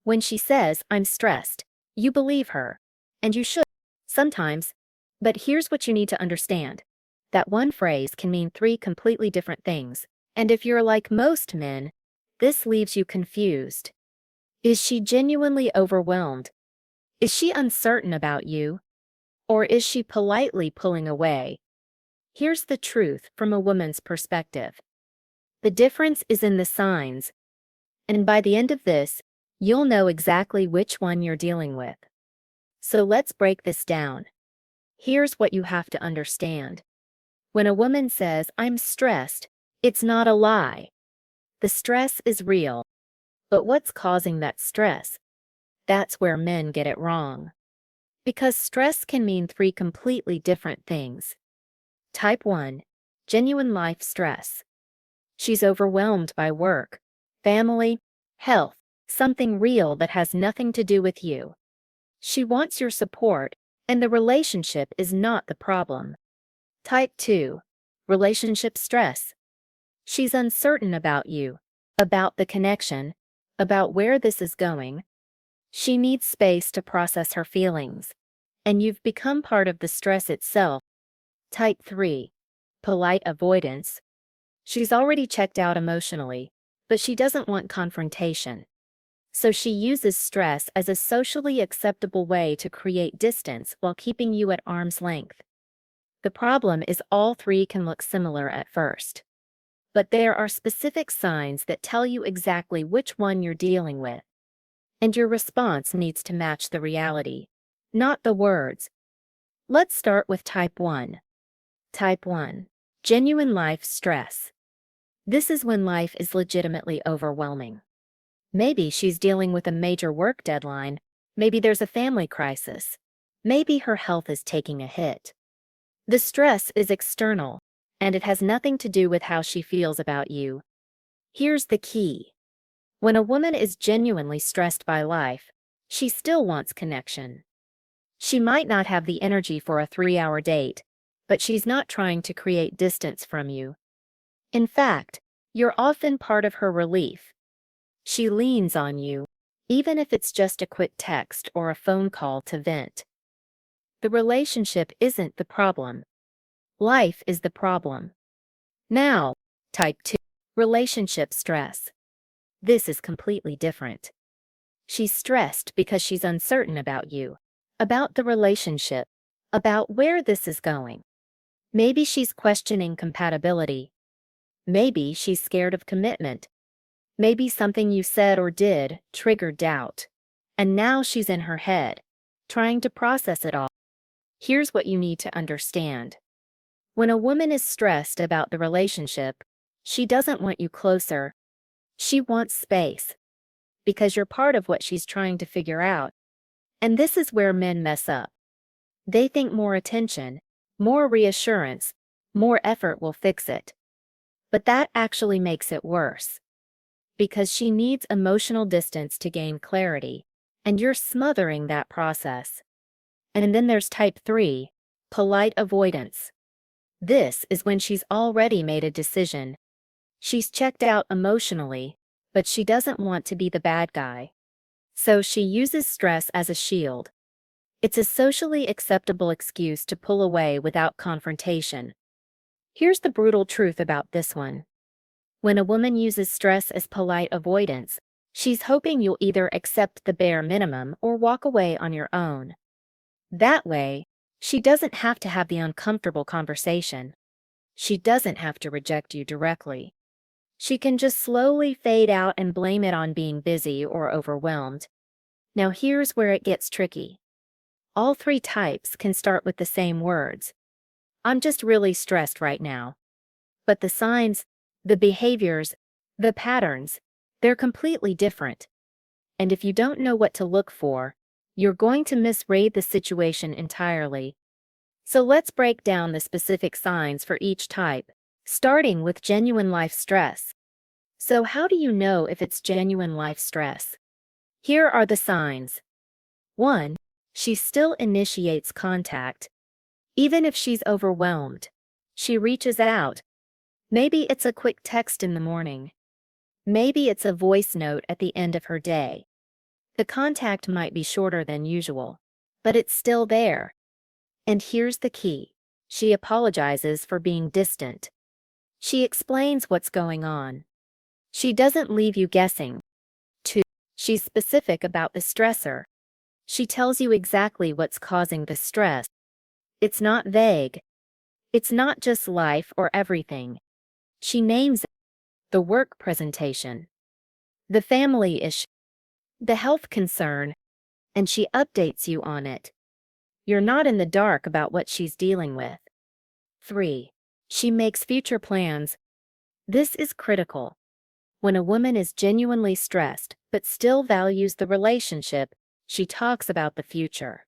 When she says, "I'm stressed," you believe her. And you should, sometimes. But here's what you need to understand. That one phrase can mean three completely different things. And if you're like most men, this leaves you confused. Is she genuinely overwhelmed? Is she uncertain about you? Or is she politely pulling away? Here's the truth from a woman's perspective. The difference is in the signs. And by the end of this, you'll know exactly which one you're dealing with. So let's break this down. Here's what you have to understand. When a woman says, "I'm stressed," it's not a lie. The stress is real. But what's causing that stress? That's where men get it wrong. Because stress can mean three completely different things. Type 1. Genuine life stress. She's overwhelmed by work, family, health, something real that has nothing to do with you. She wants your support, and the relationship is not the problem. Type 2. Relationship stress. She's uncertain about you, about the connection, about where this is going. She needs space to process her feelings, and you've become part of the stress itself. Type 3. Polite avoidance. She's already checked out emotionally, but she doesn't want confrontation. So she uses stress as a socially acceptable way to create distance while keeping you at arm's length. The problem is all three can look similar at first. But there are specific signs that tell you exactly which one you're dealing with. And your response needs to match the reality, not the words. Let's start with type 1. Type 1. Genuine life stress. This is when life is legitimately overwhelming. Maybe she's dealing with a major work deadline. Maybe there's a family crisis. Maybe her health is taking a hit. The stress is external, and it has nothing to do with how she feels about you. Here's the key. When a woman is genuinely stressed by life, she still wants connection. She might not have the energy for a 3-hour date, but she's not trying to create distance from you. In fact, you're often part of her relief. She leans on you, even if it's just a quick text or a phone call to vent. The relationship isn't the problem. Life is the problem. Now, type 2. Relationship stress. This is completely different. She's stressed because she's uncertain about you, about the relationship, about where this is going. Maybe she's questioning compatibility. Maybe she's scared of commitment. Maybe something you said or did triggered doubt. And now she's in her head, trying to process it all. Here's what you need to understand. When a woman is stressed about the relationship, she doesn't want you closer. She wants space. Because you're part of what she's trying to figure out. And this is where men mess up. They think more attention, more reassurance, more effort will fix it. But that actually makes it worse. Because she needs emotional distance to gain clarity, and you're smothering that process. And then there's type 3, polite avoidance. This is when she's already made a decision. She's checked out emotionally, but she doesn't want to be the bad guy. So she uses stress as a shield. It's a socially acceptable excuse to pull away without confrontation. Here's the brutal truth about this one. When a woman uses stress as polite avoidance, she's hoping you'll either accept the bare minimum or walk away on your own. That way, she doesn't have to have the uncomfortable conversation. She doesn't have to reject you directly. She can just slowly fade out and blame it on being busy or overwhelmed. Now here's where it gets tricky. All three types can start with the same words. "I'm just really stressed right now." But the signs, the behaviors, the patterns, they're completely different. And if you don't know what to look for, you're going to misread the situation entirely. So let's break down the specific signs for each type, starting with genuine life stress. So how do you know if it's genuine life stress? Here are the signs. 1. She still initiates contact. Even if she's overwhelmed, she reaches out. Maybe it's a quick text in the morning. Maybe it's a voice note at the end of her day. The contact might be shorter than usual, but it's still there. And here's the key. She apologizes for being distant. She explains what's going on. She doesn't leave you guessing. 2. She's specific about the stressor. She tells you exactly what's causing the stress. It's not vague. It's not just life or everything. She names it: the work presentation, the family issue, the health concern, and she updates you on it. You're not in the dark about what she's dealing with. 3. She makes future plans. This is critical. When a woman is genuinely stressed but still values the relationship, she talks about the future.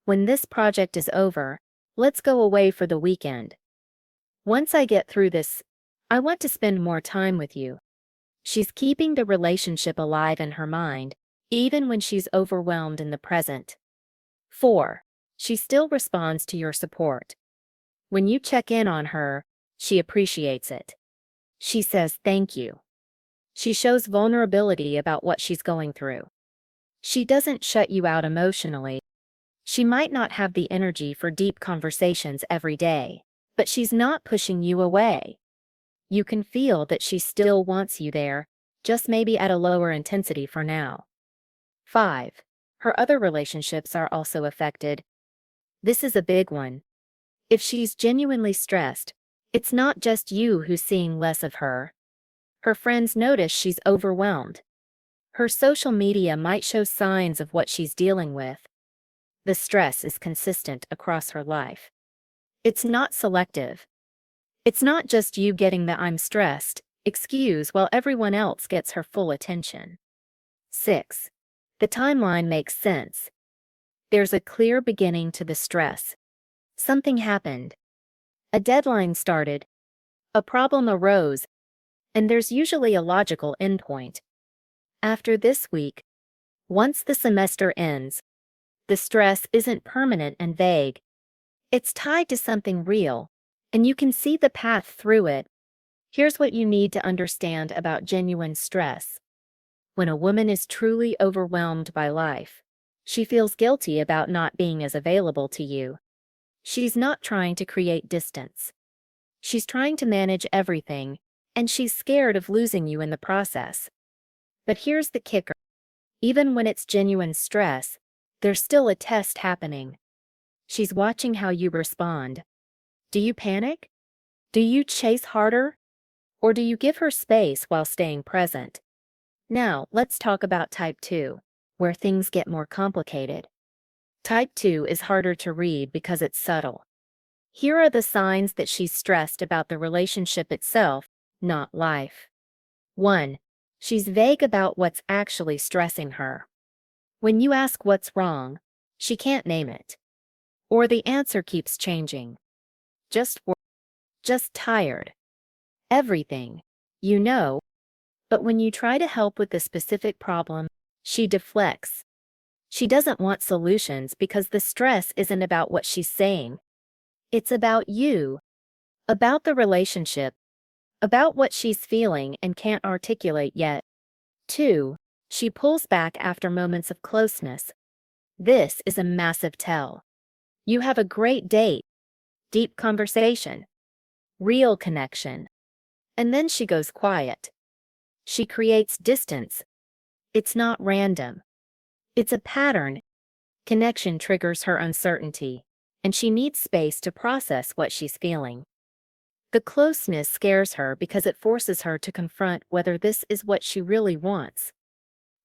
When this project is over, let's go away for the weekend. Once I get through this, I want to spend more time with you. She's keeping the relationship alive in her mind, even when she's overwhelmed in the present. 4. She still responds to your support. When you check in on her, she appreciates it. She says thank you. She shows vulnerability about what she's going through. She doesn't shut you out emotionally. She might not have the energy for deep conversations every day, but she's not pushing you away. You can feel that she still wants you there, just maybe at a lower intensity for now. 5. Her other relationships are also affected. This is a big one. If she's genuinely stressed, it's not just you who's seeing less of her. Her friends notice she's overwhelmed. Her social media might show signs of what she's dealing with. The stress is consistent across her life. It's not selective. It's not just you getting the "I'm stressed" excuse while everyone else gets her full attention. 6. The timeline makes sense. There's a clear beginning to the stress. Something happened. A deadline started. A problem arose. And there's usually a logical endpoint. After this week, once the semester ends, the stress isn't permanent and vague. It's tied to something real, and you can see the path through it. Here's what you need to understand about genuine stress. When a woman is truly overwhelmed by life, she feels guilty about not being as available to you. She's not trying to create distance. She's trying to manage everything, and she's scared of losing you in the process. But here's the kicker. Even when it's genuine stress, there's still a test happening. She's watching how you respond. Do you panic? Do you chase harder? Or do you give her space while staying present? Now, let's talk about type 2, where things get more complicated. Type 2 is harder to read because it's subtle. Here are the signs that she's stressed about the relationship itself, not life. 1. She's vague about what's actually stressing her. When you ask what's wrong, she can't name it. Or the answer keeps changing. Just work. Just tired. Everything. You know. But when you try to help with the specific problem, she deflects. She doesn't want solutions because the stress isn't about what she's saying. It's about you. About the relationship. About what she's feeling and can't articulate yet. 2. She pulls back after moments of closeness. This is a massive tell. You have a great date, deep conversation, real connection. And then she goes quiet. She creates distance. It's not random. It's a pattern. Connection triggers her uncertainty, and she needs space to process what she's feeling. The closeness scares her because it forces her to confront whether this is what she really wants.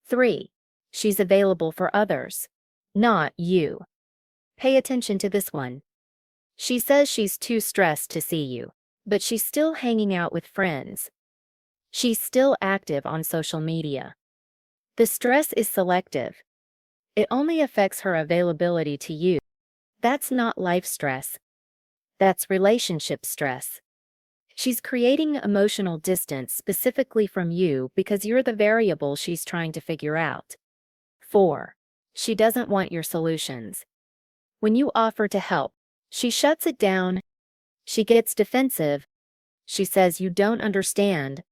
3. She's available for others, not you. Pay attention to this one. She says she's too stressed to see you, but she's still hanging out with friends. She's still active on social media. The stress is selective. It only affects her availability to you. That's not life stress. That's relationship stress. She's creating emotional distance specifically from you because you're the variable she's trying to figure out. 4. She doesn't want your solutions. When you offer to help, she shuts it down. She gets defensive. She says you don't understand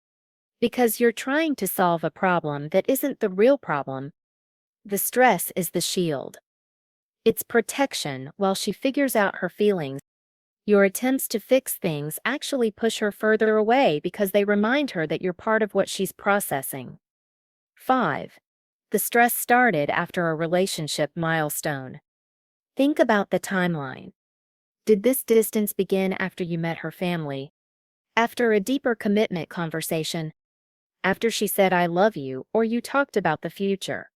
because you're trying to solve a problem that isn't the real problem. The stress is the shield. It's protection while she figures out her feelings. Your attempts to fix things actually push her further away because they remind her that you're part of what she's processing. 5. The stress started after a relationship milestone. Think about the timeline. Did this distance begin after you met her family? After a deeper commitment conversation? After she said I love you or you talked about the future?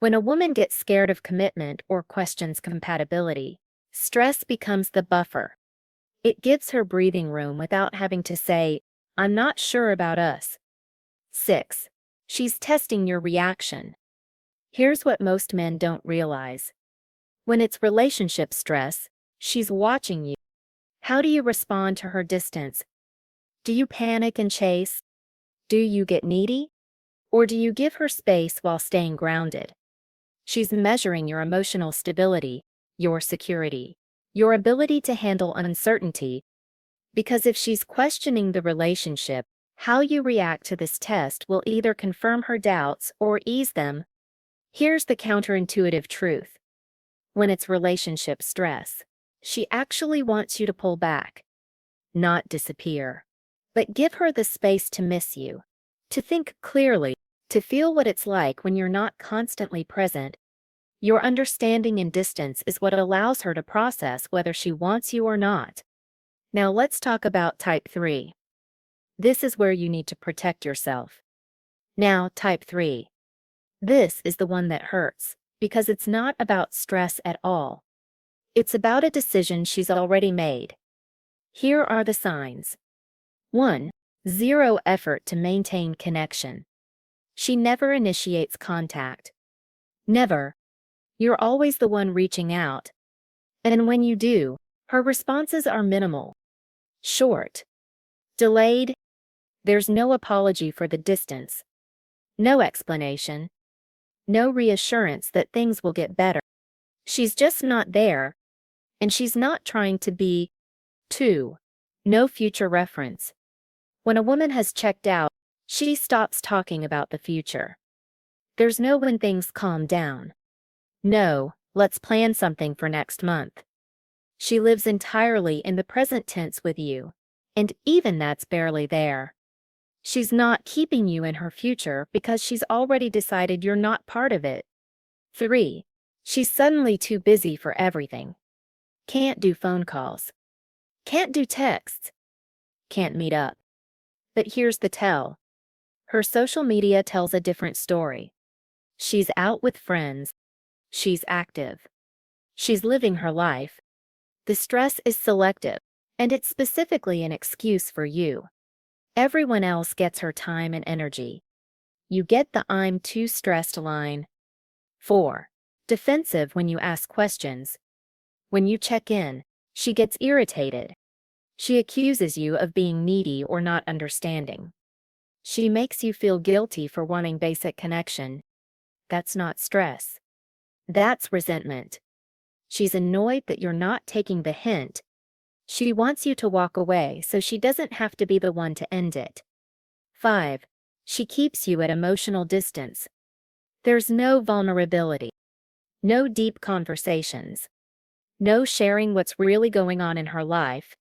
When a woman gets scared of commitment or questions compatibility, stress becomes the buffer. It gives her breathing room without having to say, I'm not sure about us. 6. She's testing your reaction. Here's what most men don't realize. When it's relationship stress, she's watching you. How do you respond to her distance? Do you panic and chase? Do you get needy? Or do you give her space while staying grounded? She's measuring your emotional stability, your security, your ability to handle uncertainty. Because if she's questioning the relationship, how you react to this test will either confirm her doubts or ease them. Here's the counterintuitive truth. When it's relationship stress, she actually wants you to pull back, not disappear. But give her the space to miss you, to think clearly, to feel what it's like when you're not constantly present. Your understanding in distance is what allows her to process whether she wants you or not. Now let's talk about type 3. This is where you need to protect yourself. Now, type 3. This is the one that hurts, because it's not about stress at all. It's about a decision she's already made. Here are the signs. 1. Zero effort to maintain connection. She never initiates contact. Never. You're always the one reaching out. And when you do, her responses are minimal. Short. Delayed. There's no apology for the distance. No explanation. No reassurance that things will get better. She's just not there. And she's not trying to be. 2. No future reference. When a woman has checked out, she stops talking about the future. There's no when things calm down. No, let's plan something for next month. She lives entirely in the present tense with you, and even that's barely there. She's not keeping you in her future because she's already decided you're not part of it. 3. She's suddenly too busy for everything. Can't do phone calls. Can't do texts. Can't meet up. But here's the tell. Her social media tells a different story. She's out with friends. She's active. She's living her life. The stress is selective, and it's specifically an excuse for you. Everyone else gets her time and energy. You get the I'm too stressed line. 4. Defensive when you ask questions. When you check in, she gets irritated. She accuses you of being needy or not understanding. She makes you feel guilty for wanting basic connection. That's not stress. That's resentment. She's annoyed that you're not taking the hint. She wants you to walk away so she doesn't have to be the one to end it. 5. She keeps you at emotional distance. There's no vulnerability. No deep conversations. No sharing what's really going on in her life.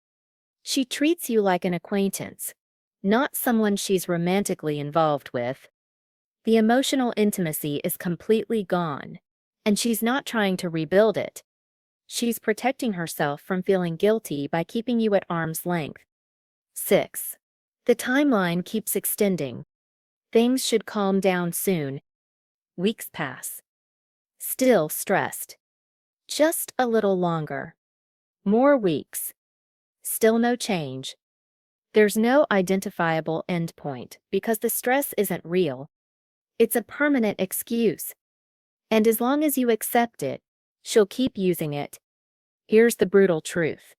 She treats you like an acquaintance, not someone she's romantically involved with. The emotional intimacy is completely gone, and she's not trying to rebuild it. She's protecting herself from feeling guilty by keeping you at arm's length. 6. The timeline keeps extending. Things should calm down soon. Weeks pass. Still stressed. Just a little longer. More weeks. Still no change. There's no identifiable endpoint because the stress isn't real. It's a permanent excuse. And as long as you accept it, she'll keep using it. Here's the brutal truth.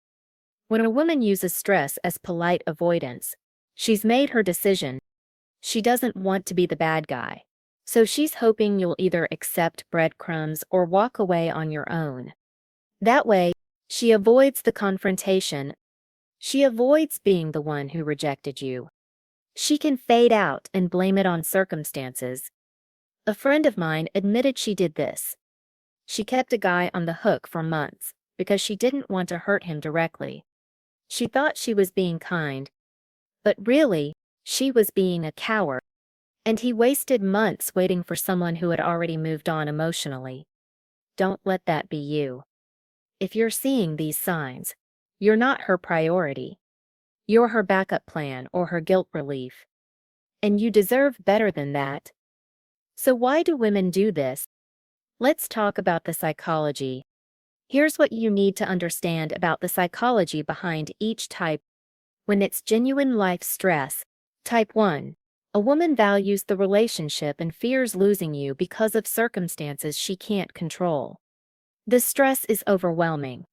When a woman uses stress as polite avoidance, she's made her decision. She doesn't want to be the bad guy. So she's hoping you'll either accept breadcrumbs or walk away on your own. That way, she avoids the confrontation. She avoids being the one who rejected you. She can fade out and blame it on circumstances. A friend of mine admitted she did this. She kept a guy on the hook for months because she didn't want to hurt him directly. She thought she was being kind, but really, she was being a coward. And he wasted months waiting for someone who had already moved on emotionally. Don't let that be you. If you're seeing these signs, you're not her priority. You're her backup plan or her guilt relief. And you deserve better than that. So why do women do this? Let's talk about the psychology. Here's what you need to understand about the psychology behind each type. When it's genuine life stress, type 1. A woman values the relationship and fears losing you because of circumstances she can't control. The stress is overwhelming,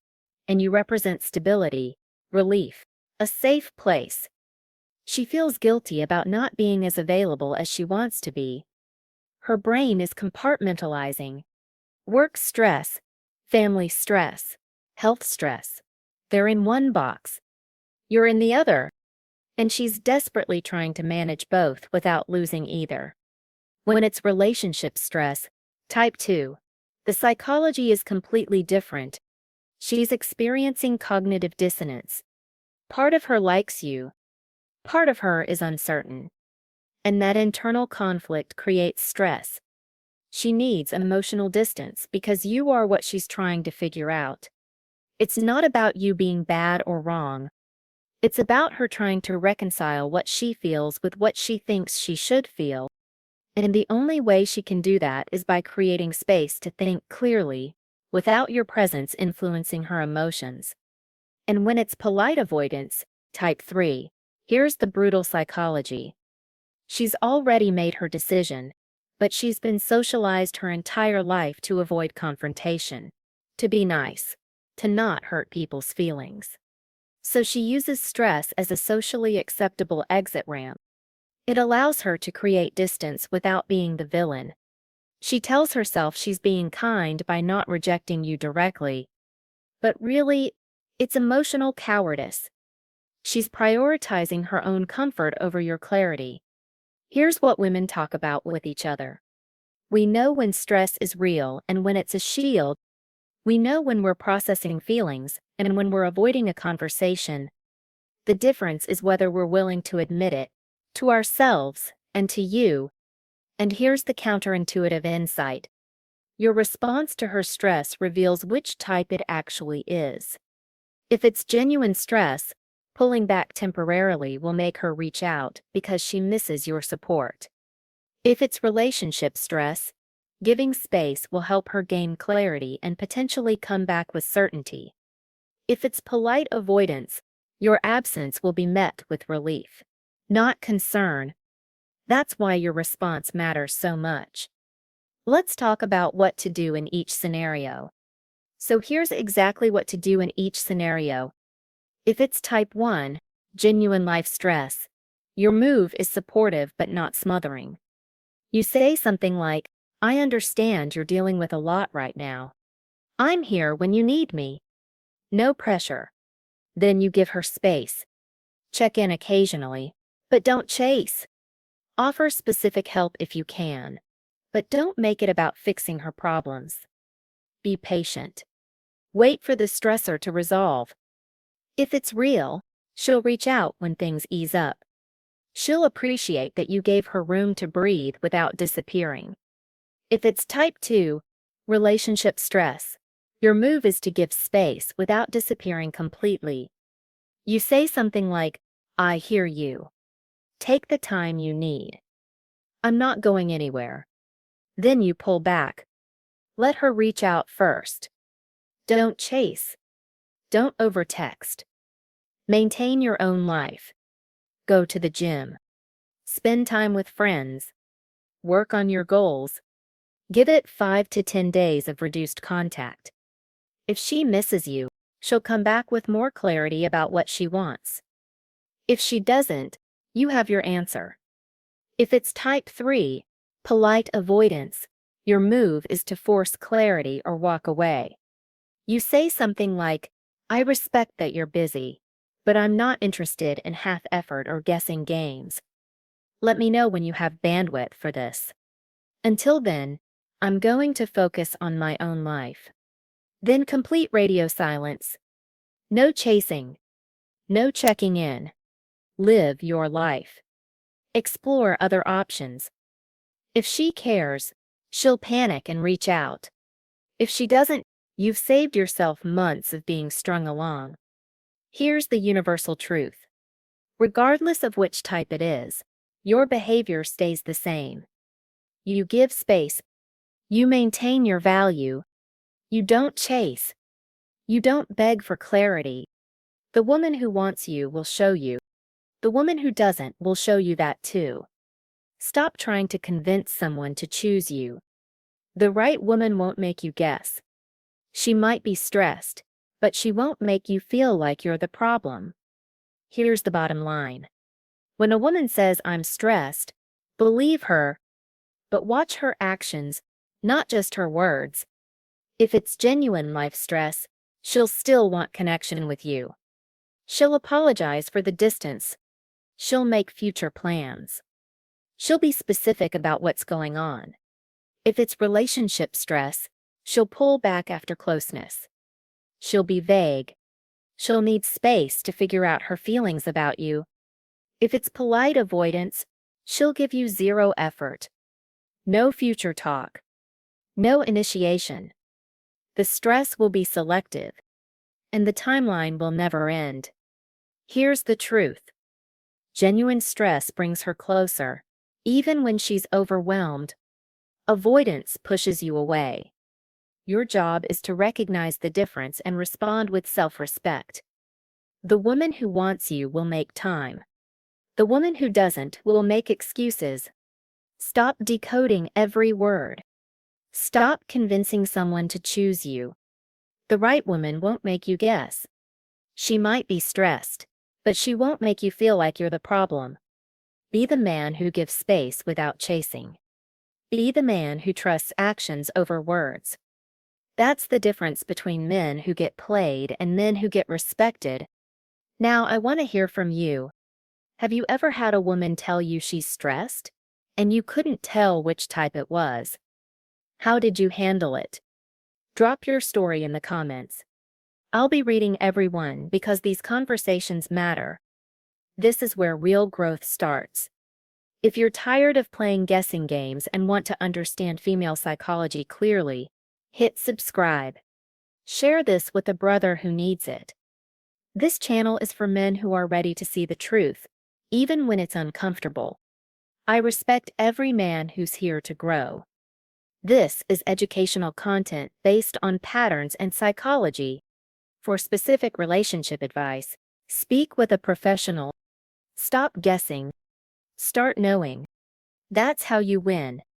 and you represent stability, relief, a safe place. She feels guilty about not being as available as she wants to be. Her brain is compartmentalizing. Work stress, family stress, health stress. They're in one box. You're in the other. And she's desperately trying to manage both without losing either. When it's relationship stress, type 2, the psychology is completely different. She's experiencing cognitive dissonance. Part of her likes you. Part of her is uncertain. And that internal conflict creates stress. She needs emotional distance because you are what she's trying to figure out. It's not about you being bad or wrong. It's about her trying to reconcile what she feels with what she thinks she should feel. And the only way she can do that is by creating space to think clearly, without your presence influencing her emotions. And when it's polite avoidance, type 3, here's the brutal psychology. She's already made her decision, but she's been socialized her entire life to avoid confrontation, to be nice, to not hurt people's feelings. So she uses stress as a socially acceptable exit ramp. It allows her to create distance without being the villain. She tells herself she's being kind by not rejecting you directly. But really, it's emotional cowardice. She's prioritizing her own comfort over your clarity. Here's what women talk about with each other. We know when stress is real and when it's a shield. We know when we're processing feelings and when we're avoiding a conversation. The difference is whether we're willing to admit it, to ourselves, and to you. And here's the counterintuitive insight. Your response to her stress reveals which type it actually is. If it's genuine stress, pulling back temporarily will make her reach out because she misses your support. If it's relationship stress, giving space will help her gain clarity and potentially come back with certainty. If it's polite avoidance, your absence will be met with relief, not concern. That's why your response matters so much. Let's talk about what to do in each scenario. So here's exactly what to do in each scenario. If it's type 1, genuine life stress, your move is supportive but not smothering. You say something like, I understand you're dealing with a lot right now. I'm here when you need me. No pressure. Then you give her space. Check in occasionally, but don't chase. Offer specific help if you can, but don't make it about fixing her problems. Be patient. Wait for the stressor to resolve. If it's real, she'll reach out when things ease up. She'll appreciate that you gave her room to breathe without disappearing. If it's type 2, relationship stress, your move is to give space without disappearing completely. You say something like, I hear you. Take the time you need. I'm not going anywhere. Then you pull back. Let her reach out first. Don't chase. Don't overtext. Maintain your own life. Go to the gym. Spend time with friends. Work on your goals. Give it 5 to 10 days of reduced contact. If she misses you, she'll come back with more clarity about what she wants. If she doesn't, you have your answer. If it's type 3, polite avoidance, your move is to force clarity or walk away. You say something like, I respect that you're busy, but I'm not interested in half-effort or guessing games. Let me know when you have bandwidth for this. Until then, I'm going to focus on my own life. Then complete radio silence. No chasing. No checking in. Live your life. Explore other options. If she cares, she'll panic and reach out. If she doesn't, you've saved yourself months of being strung along. Here's the universal truth. Regardless of which type it is, your behavior stays the same. You give space. You maintain your value. You don't chase. You don't beg for clarity. The woman who wants you will show you. The woman who doesn't will show you that too. Stop trying to convince someone to choose you. The right woman won't make you guess. She might be stressed, but she won't make you feel like you're the problem. Here's the bottom line. When a woman says, "I'm stressed," believe her, but watch her actions, not just her words. If it's genuine life stress, she'll still want connection with you. She'll apologize for the distance. She'll make future plans. She'll be specific about what's going on. If it's relationship stress, she'll pull back after closeness. She'll be vague. She'll need space to figure out her feelings about you. If it's polite avoidance, she'll give you zero effort. No future talk. No initiation. The stress will be selective, and the timeline will never end. Here's the truth. Genuine stress brings her closer, even when she's overwhelmed. Avoidance pushes you away. Your job is to recognize the difference and respond with self-respect. The woman who wants you will make time. The woman who doesn't will make excuses. Stop decoding every word. Stop convincing someone to choose you. The right woman won't make you guess. She might be stressed, but she won't make you feel like you're the problem. Be the man who gives space without chasing. Be the man who trusts actions over words. That's the difference between men who get played and men who get respected. Now, I want to hear from you. Have you ever had a woman tell you she's stressed, and you couldn't tell which type it was? How did you handle it? Drop your story in the comments. I'll be reading every one because these conversations matter. This is where real growth starts. If you're tired of playing guessing games and want to understand female psychology clearly, hit subscribe. Share this with a brother who needs it. This channel is for men who are ready to see the truth, even when it's uncomfortable. I respect every man who's here to grow. This is educational content based on patterns and psychology. For specific relationship advice, speak with a professional. Stop guessing. Start knowing. That's how you win.